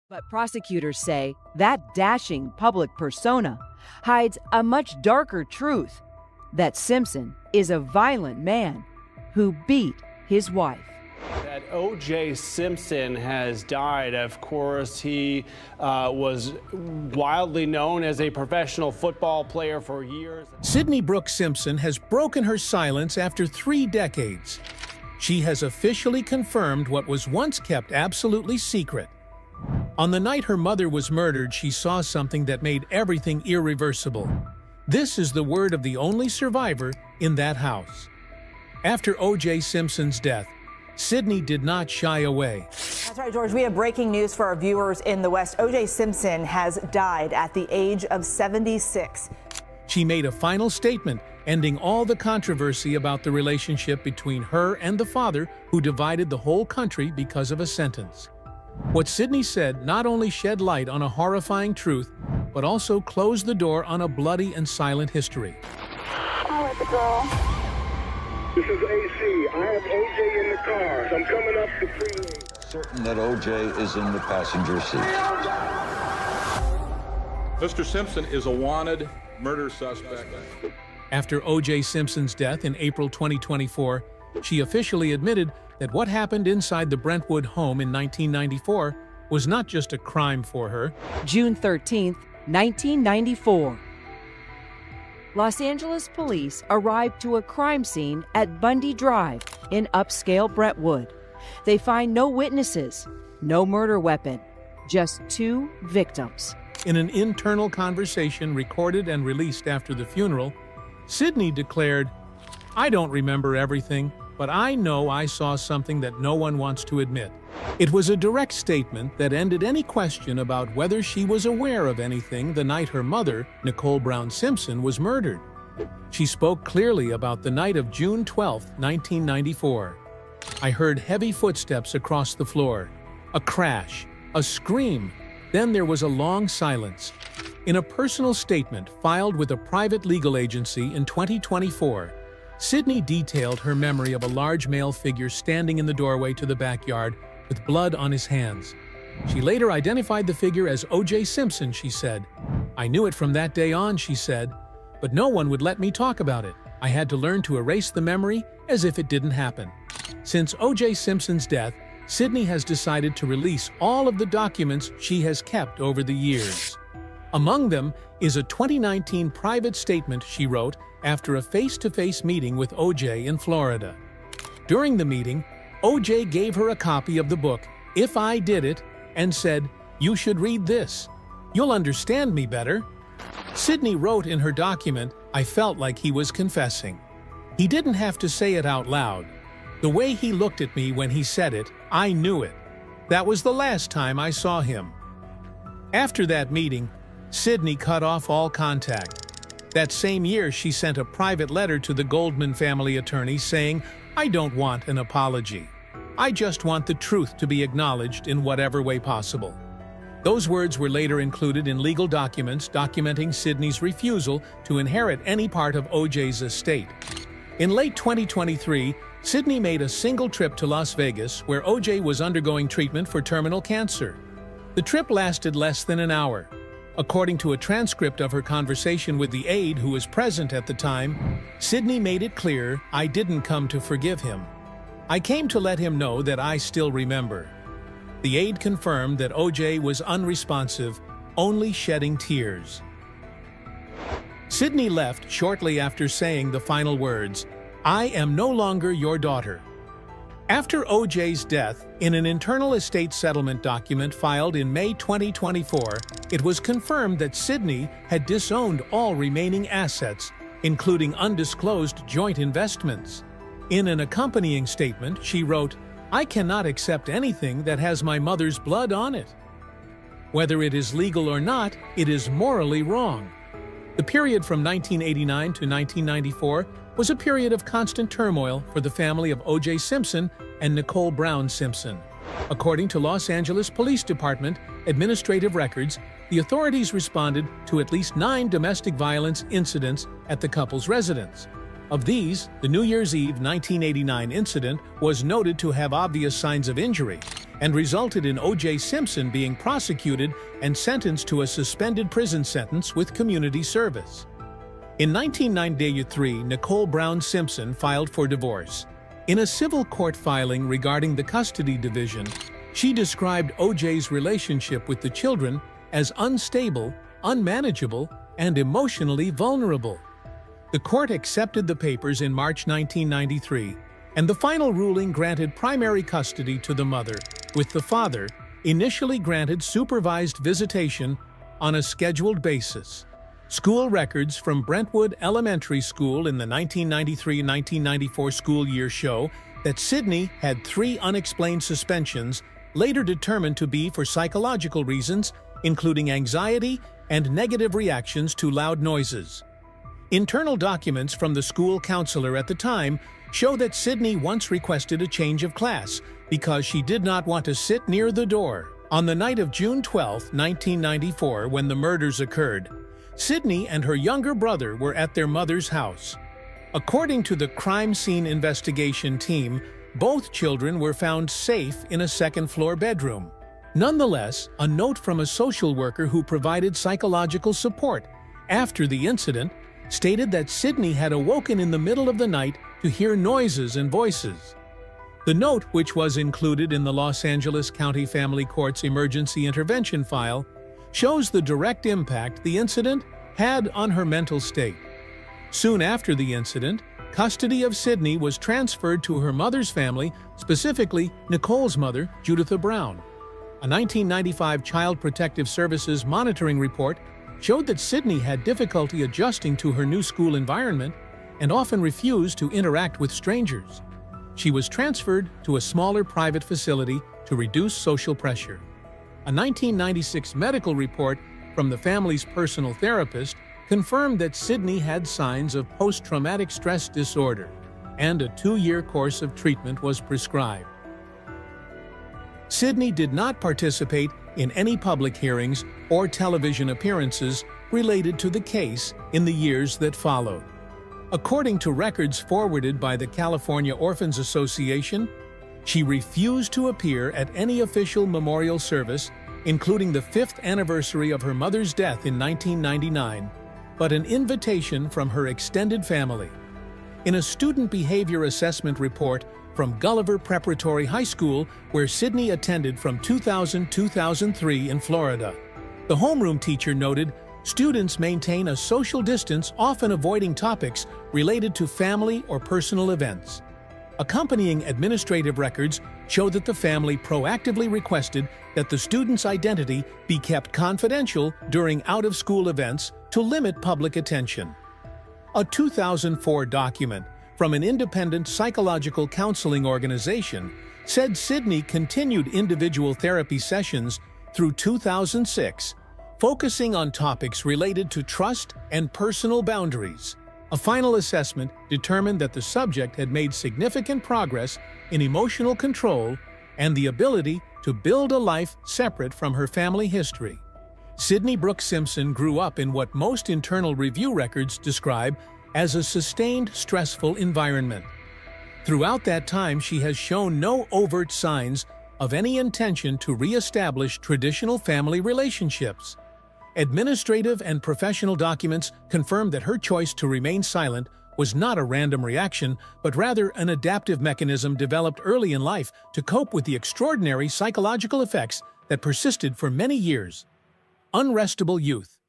But prosecutors say that dashing public persona hides a much darker truth, that Simpson is a violent man who beat his wife. That O.J. Simpson has died. Of course, he was wildly known as a professional football player for years. Sydney Brooke Simpson has broken her silence after 3 decades. She has officially confirmed what was once kept absolutely secret. On the night her mother was murdered, she saw something that made everything irreversible. This is the word of the only survivor in that house. After O.J. Simpson's death, Sydney did not shy away. That's right, George. We have breaking news for our viewers in the West. O.J. Simpson has died at the age of 76. She made a final statement, ending all the controversy about the relationship between her and the father who divided the whole country because of a sentence. What Sydney said not only shed light on a horrifying truth, but also closed the door on a bloody and silent history. I'll let the girl. This is AC. I have OJ in the car. I'm coming up the freeway. Certain that OJ is in the passenger seat. Mr. Simpson is a wanted murder suspect. After O.J. Simpson's death in April 2024, she officially admitted that what happened inside the Brentwood home in 1994 was not just a crime for her. June 13, 1994. Los Angeles police arrived to a crime scene at Bundy Drive in upscale Brentwood. They find no witnesses, no murder weapon, just 2 victims. In an internal conversation recorded and released after the funeral, Sydney declared, "I don't remember everything, but I know I saw something that no one wants to admit." It was a direct statement that ended any question about whether she was aware of anything the night her mother, Nicole Brown Simpson, was murdered. She spoke clearly about the night of June 12, 1994. "I heard heavy footsteps across the floor, a crash, a scream, then there was a long silence." In a personal statement filed with a private legal agency in 2024, Sydney detailed her memory of a large male figure standing in the doorway to the backyard with blood on his hands. She later identified the figure as O.J. Simpson, she said. "I knew it from that day on," she said, "but no one would let me talk about it. I had to learn to erase the memory as if it didn't happen." Since O.J. Simpson's death, Sydney has decided to release all of the documents she has kept over the years. Among them is a 2019 private statement she wrote after a face-to-face meeting with O.J. in Florida. During the meeting, O.J. gave her a copy of the book, If I Did It, and said, "You should read this. You'll understand me better." Sydney wrote in her document, "I felt like he was confessing. He didn't have to say it out loud. The way he looked at me when he said it, I knew it. That was the last time I saw him." After that meeting, Sydney cut off all contact. That same year, she sent a private letter to the Goldman family attorney saying, "I don't want an apology. I just want the truth to be acknowledged in whatever way possible." Those words were later included in legal documents documenting Sydney's refusal to inherit any part of O.J.'s estate. In late 2023, Sydney made a single trip to Las Vegas where O.J. was undergoing treatment for terminal cancer. The trip lasted less than an hour. According to a transcript of her conversation with the aide who was present at the time, Sydney made it clear, "I didn't come to forgive him. I came to let him know that I still remember." The aide confirmed that O.J. was unresponsive, only shedding tears. Sydney left shortly after saying the final words, "I am no longer your daughter." After O.J.'s death, in an internal estate settlement document filed in May 2024, it was confirmed that Sydney had disowned all remaining assets, including undisclosed joint investments. In an accompanying statement, she wrote, "I cannot accept anything that has my mother's blood on it. Whether it is legal or not, it is morally wrong." The period from 1989 to 1994 was a period of constant turmoil for the family of O.J. Simpson and Nicole Brown Simpson. According to Los Angeles Police Department administrative records, the authorities responded to at least 9 domestic violence incidents at the couple's residence. Of these, the New Year's Eve 1989 incident was noted to have obvious signs of injury. and resulted in O.J. Simpson being prosecuted and sentenced to a suspended prison sentence with community service. In 1993, Nicole Brown Simpson filed for divorce. In a civil court filing regarding the custody division, she described O.J.'s relationship with the children as unstable, unmanageable, and emotionally vulnerable. The court accepted the papers in March 1993, and the final ruling granted primary custody to the mother, with the father initially granted supervised visitation on a scheduled basis. School records from Brentwood Elementary School in the 1993-1994 school year show that Sydney had 3 unexplained suspensions, later determined to be for psychological reasons, including anxiety and negative reactions to loud noises. Internal documents from the school counselor at the time show that Sydney once requested a change of class because she did not want to sit near the door. On the night of June 12, 1994, when the murders occurred, Sydney and her younger brother were at their mother's house. According to the crime scene investigation team, both children were found safe in a second-floor bedroom. Nonetheless, a note from a social worker who provided psychological support after the incident stated that Sydney had awoken in the middle of the night to hear noises and voices. The note, which was included in the Los Angeles County Family Court's emergency intervention file, shows the direct impact the incident had on her mental state. Soon after the incident, custody of Sydney was transferred to her mother's family, specifically Nicole's mother, Juditha Brown. A 1995 Child Protective Services monitoring report showed that Sydney had difficulty adjusting to her new school environment and often refused to interact with strangers. She was transferred to a smaller private facility to reduce social pressure. A 1996 medical report from the family's personal therapist confirmed that Sydney had signs of post-traumatic stress disorder, and a 2-year course of treatment was prescribed. Sydney did not participate in any public hearings or television appearances related to the case in the years that followed. According to records forwarded by the California Orphans Association, she refused to appear at any official memorial service, including the 5th anniversary of her mother's death in 1999, but an invitation from her extended family. In a student behavior assessment report from Gulliver Preparatory High School, where Sydney attended from 2000-2003 in Florida, the homeroom teacher noted, "Students maintain a social distance, often avoiding topics related to family or personal events." Accompanying administrative records show that the family proactively requested that the student's identity be kept confidential during out-of-school events to limit public attention. A 2004 document from an independent psychological counseling organization said Sydney continued individual therapy sessions through 2006, focusing on topics related to trust and personal boundaries. A final assessment determined that the subject had made significant progress in emotional control and the ability to build a life separate from her family history. Sydney Brooke Simpson grew up in what most internal review records describe as a sustained, stressful environment. Throughout that time, she has shown no overt signs of any intention to re-establish traditional family relationships. Administrative and professional documents confirm that her choice to remain silent was not a random reaction, but rather an adaptive mechanism developed early in life to cope with the extraordinary psychological effects that persisted for many years. Unrestable youth.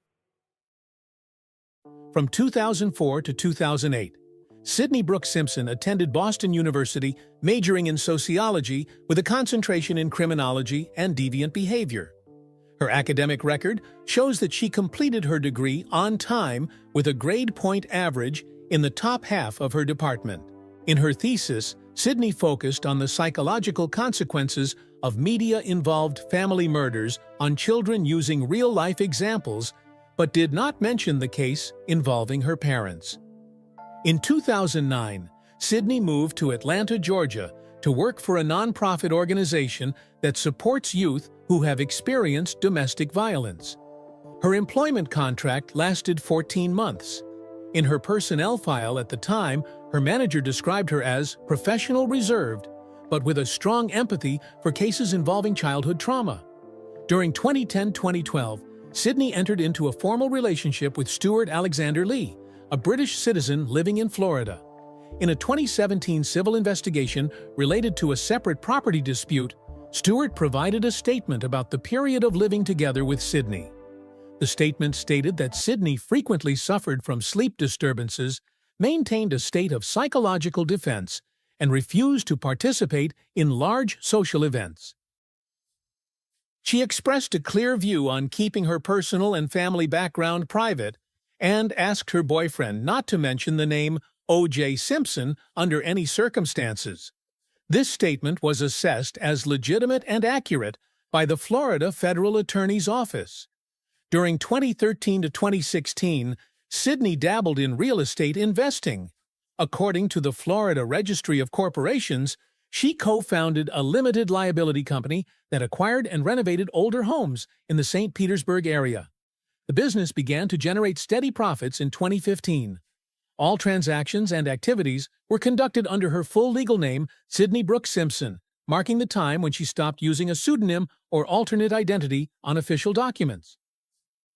From 2004 to 2008, Sydney Brooke Simpson attended Boston University, majoring in sociology with a concentration in criminology and deviant behavior. Her academic record shows that she completed her degree on time with a grade point average in the top half of her department. In her thesis, Sydney focused on the psychological consequences of media-involved family murders on children using real-life examples, but did not mention the case involving her parents. In 2009, Sydney moved to Atlanta, Georgia, to work for a nonprofit organization that supports youth who have experienced domestic violence. Her employment contract lasted 14 months. In her personnel file at the time, her manager described her as professional reserved, but with a strong empathy for cases involving childhood trauma. During 2010-2012, Sydney entered into a formal relationship with Stuart Alexander Lee, a British citizen living in Florida. In a 2017 civil investigation related to a separate property dispute, Stuart provided a statement about the period of living together with Sydney. The statement stated that Sydney frequently suffered from sleep disturbances, maintained a state of psychological defense, and refused to participate in large social events. She expressed a clear view on keeping her personal and family background private and asked her boyfriend not to mention the name O.J. Simpson under any circumstances. This statement was assessed as legitimate and accurate by the Florida Federal Attorney's Office. During 2013 to 2016, Sydney dabbled in real estate investing. According to the Florida Registry of Corporations, she co-founded a limited liability company that acquired and renovated older homes in the St. Petersburg area. The business began to generate steady profits in 2015. All transactions and activities were conducted under her full legal name, Sydney Brooks Simpson, marking the time when she stopped using a pseudonym or alternate identity on official documents.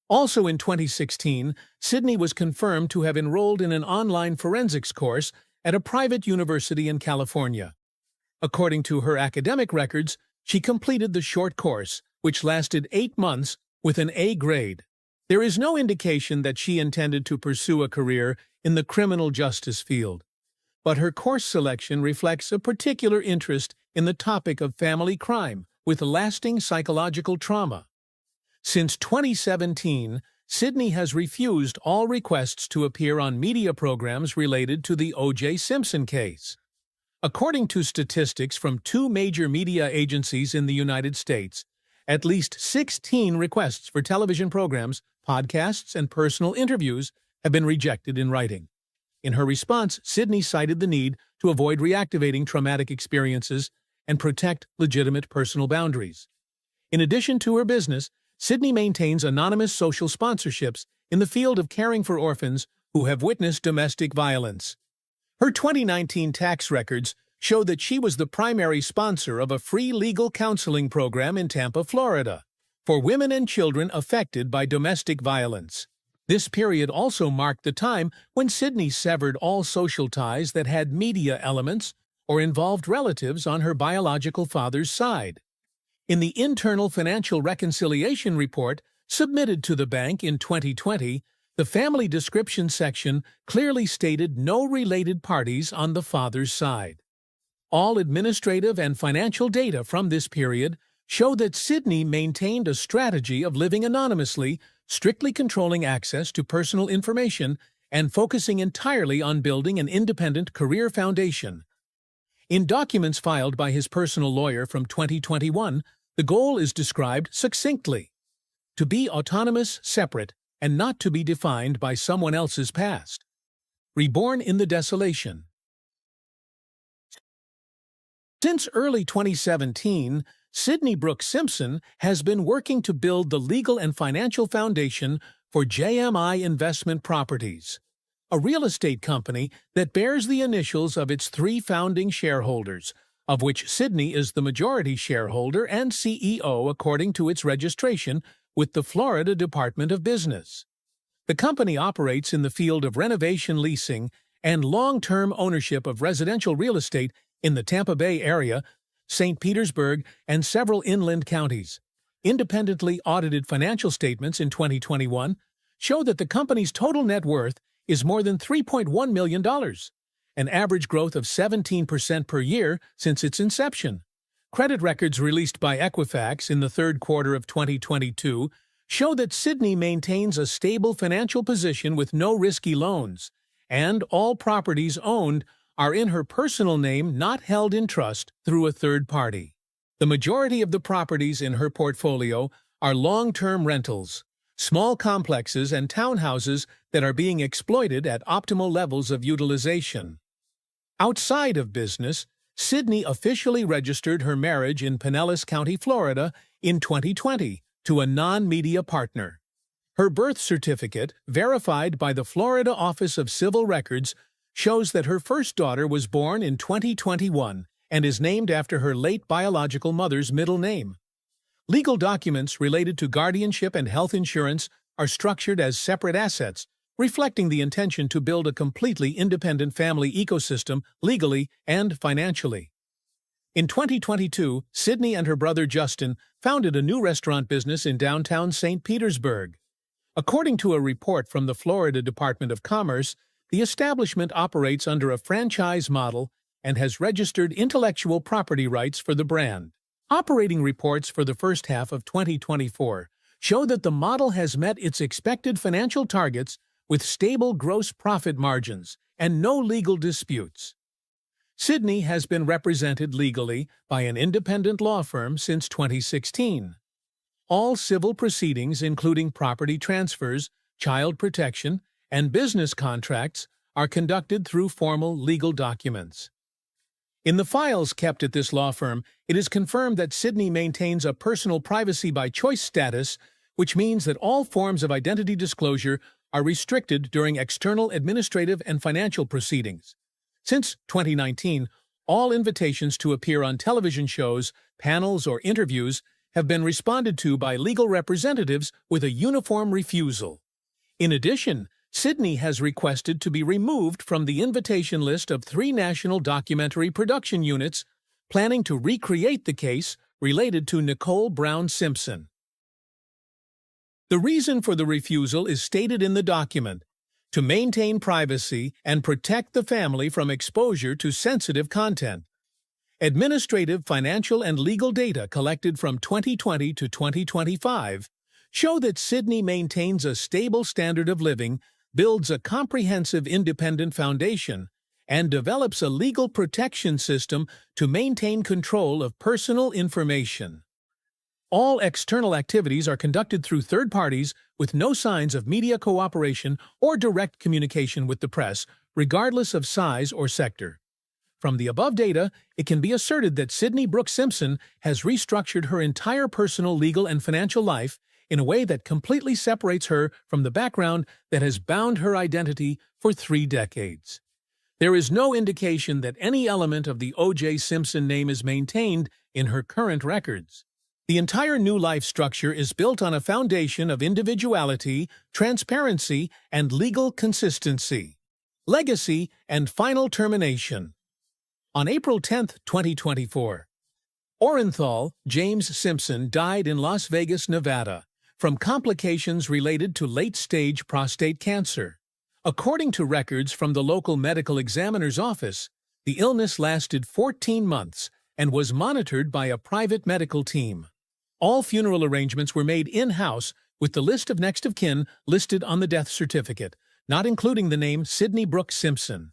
Also in 2016, Sydney was confirmed to have enrolled in an online forensics course at a private university in California. According to her academic records, she completed the short course, which lasted 8 months, with an A grade. There is no indication that she intended to pursue a career in the criminal justice field, but her course selection reflects a particular interest in the topic of family crime with lasting psychological trauma. Since 2017, Sydney has refused all requests to appear on media programs related to the O.J. Simpson case. According to statistics from 2 major media agencies in the United States, at least 16 requests for television programs, podcasts, and personal interviews have been rejected in writing. In her response, Sydney cited the need to avoid reactivating traumatic experiences and protect legitimate personal boundaries. In addition to her business, Sydney maintains anonymous social sponsorships in the field of caring for orphans who have witnessed domestic violence. Her 2019 tax records show that she was the primary sponsor of a free legal counseling program in Tampa, Florida, for women and children affected by domestic violence. This period also marked the time when Sydney severed all social ties that had media elements or involved relatives on her biological father's side. In the Internal Financial Reconciliation Report submitted to the bank in 2020, the family description section clearly stated no related parties on the father's side. All administrative and financial data from this period show that Sydney maintained a strategy of living anonymously, strictly controlling access to personal information, and focusing entirely on building an independent career foundation. In documents filed by his personal lawyer from 2021, the goal is described succinctly: to be autonomous, separate, and not to be defined by someone else's past. Reborn in the desolation. Since early 2017, Sydney Brooks Simpson has been working to build the legal and financial foundation for JMI Investment Properties, a real estate company that bears the initials of its 3 founding shareholders, of which Sydney is the majority shareholder and CEO according to its registration with the Florida Department of Business. The company operates in the field of renovation leasing and long-term ownership of residential real estate in the Tampa Bay area, St. Petersburg, and several inland counties. Independently audited financial statements in 2021 show that the company's total net worth is more than $3.1 million, an average growth of 17% per year since its inception. Credit records released by Equifax in the third quarter of 2022 show that Sydney maintains a stable financial position with no risky loans, and all properties owned are in her personal name, not held in trust through a third party. The majority of the properties in her portfolio are long-term rentals, small complexes and townhouses that are being exploited at optimal levels of utilization. Outside of business, Sydney officially registered her marriage in Pinellas County, Florida, in 2020 to a non-media partner. Her birth certificate, verified by the Florida Office of Civil Records, shows that her first daughter was born in 2021 and is named after her late biological mother's middle name. Legal documents related to guardianship and health insurance are structured as separate assets, reflecting the intention to build a completely independent family ecosystem legally and financially. In 2022, Sydney and her brother Justin founded a new restaurant business in downtown St. Petersburg. According to a report from the Florida Department of Commerce, the establishment operates under a franchise model and has registered intellectual property rights for the brand. Operating reports for the first half of 2024 show that the model has met its expected financial targets with stable gross profit margins and no legal disputes. Sydney has been represented legally by an independent law firm since 2016. All civil proceedings, including property transfers, child protection, and business contracts, are conducted through formal legal documents. In the files kept at this law firm, it is confirmed that Sydney maintains a personal privacy by choice status, which means that all forms of identity disclosure are restricted during external administrative and financial proceedings. Since 2019, all invitations to appear on television shows, panels, or interviews have been responded to by legal representatives with a uniform refusal. In addition, Sydney has requested to be removed from the invitation list of 3 national documentary production units planning to recreate the case related to Nicole Brown Simpson. The reason for the refusal is stated in the document: to maintain privacy and protect the family from exposure to sensitive content. Administrative, financial, and legal data collected from 2020 to 2025 show that Sydney maintains a stable standard of living, builds a comprehensive independent foundation, and develops a legal protection system to maintain control of personal information. All external activities are conducted through third parties with no signs of media cooperation or direct communication with the press, regardless of size or sector. From the above data, it can be asserted that Sydney Brooks Simpson has restructured her entire personal, legal, and financial life in a way that completely separates her from the background that has bound her identity for 3 decades. There is no indication that any element of the O.J. Simpson name is maintained in her current records. The entire new life structure is built on a foundation of individuality, transparency, and legal consistency. Legacy and final termination. On April 10, 2024, Orenthal James Simpson died in Las Vegas, Nevada, from complications related to late-stage prostate cancer. According to records from the local medical examiner's office, the illness lasted 14 months and was monitored by a private medical team. All funeral arrangements were made in-house with the list of next of kin listed on the death certificate, not including the name Sydney Brooks Simpson.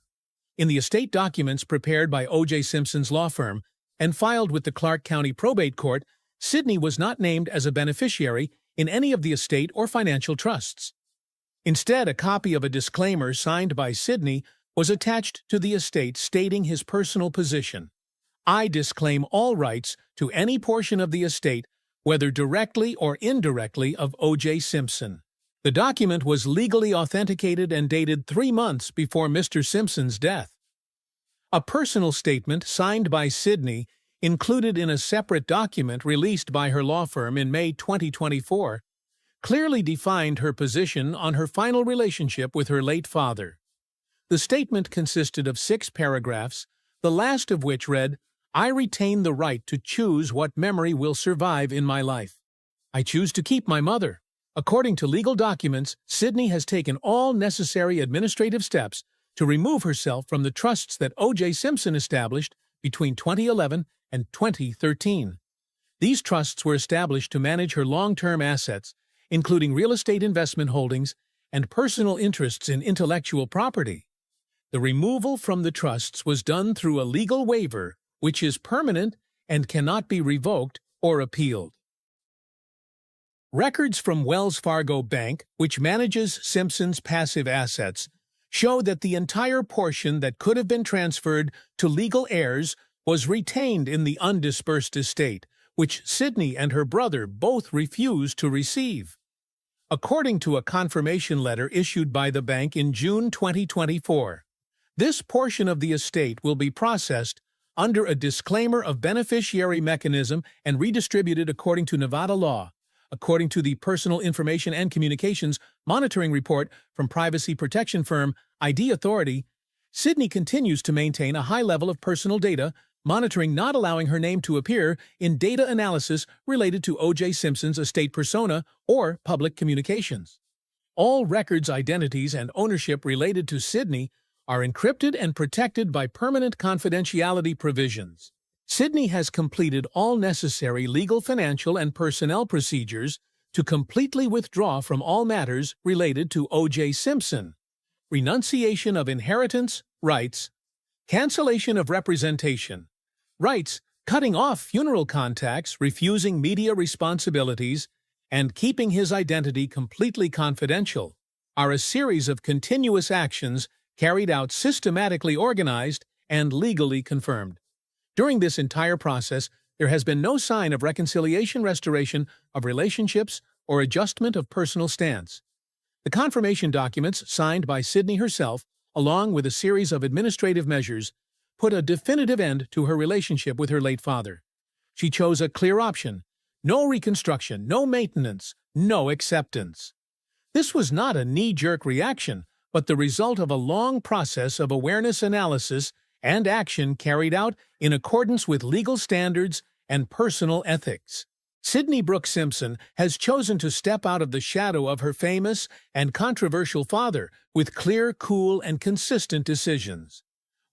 In the estate documents prepared by O.J. Simpson's law firm and filed with the Clark County Probate Court, Sydney was not named as a beneficiary in any of the estate or financial trusts. Instead, a copy of a disclaimer signed by Sydney was attached to the estate stating his personal position. "I disclaim all rights to any portion of the estate, whether directly or indirectly, of O.J. Simpson." The document was legally authenticated and dated 3 months before Mr. Simpson's death. A personal statement signed by Sydney, included in a separate document released by her law firm in May 2024, clearly defined her position on her final relationship with her late father. The statement consisted of 6 paragraphs, the last of which read, "I retain the right to choose what memory will survive in my life. I choose to keep my mother." According to legal documents, Sydney has taken all necessary administrative steps to remove herself from the trusts that O.J. Simpson established between 2011 and 2013. These trusts were established to manage her long-term assets, including real estate investment holdings and personal interests in intellectual property. The removal from the trusts was done through a legal waiver, which is permanent and cannot be revoked or appealed. Records from Wells Fargo Bank, which manages Simpson's passive assets, show that the entire portion that could have been transferred to legal heirs was retained in the undispersed estate, which Sydney and her brother both refused to receive. According to a confirmation letter issued by the bank in June 2024, this portion of the estate will be processed under a disclaimer of beneficiary mechanism and redistributed according to Nevada law. According to the Personal Information and Communications Monitoring Report from privacy protection firm ID Authority, Sydney continues to maintain a high level of personal data monitoring, not allowing her name to appear in data analysis related to O.J. Simpson's estate persona or public communications. All records, identities, and ownership related to Sydney are encrypted and protected by permanent confidentiality provisions. Sydney has completed all necessary legal, financial, and personnel procedures to completely withdraw from all matters related to O.J. Simpson, renunciation of inheritance rights, cancellation of representation rights, cutting off funeral contacts, refusing media responsibilities, and keeping his identity completely confidential are a series of continuous actions carried out systematically organized and legally confirmed. During this entire process, there has been no sign of reconciliation, restoration of relationships, or adjustment of personal stance. The confirmation documents, signed by Sydney herself, along with a series of administrative measures, put a definitive end to her relationship with her late father. She chose a clear option: no reconstruction, no maintenance, no acceptance. This was not a knee-jerk reaction, but the result of a long process of awareness, analysis, and action carried out in accordance with legal standards and personal ethics. Sydney Brooke Simpson has chosen to step out of the shadow of her famous and controversial father with clear, cool, and consistent decisions.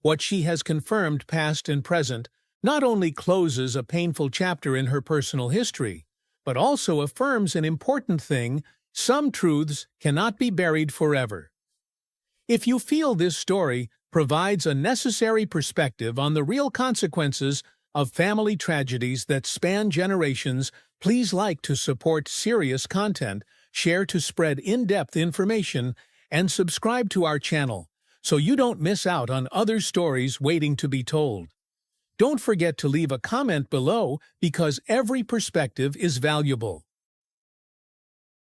What she has confirmed, past and present, not only closes a painful chapter in her personal history, but also affirms an important thing: some truths cannot be buried forever. If you feel this story provides a necessary perspective on the real consequences of family tragedies that span generations, please like to support serious content, share to spread in-depth information, and subscribe to our channel so you don't miss out on other stories waiting to be told. Don't forget to leave a comment below, because every perspective is valuable.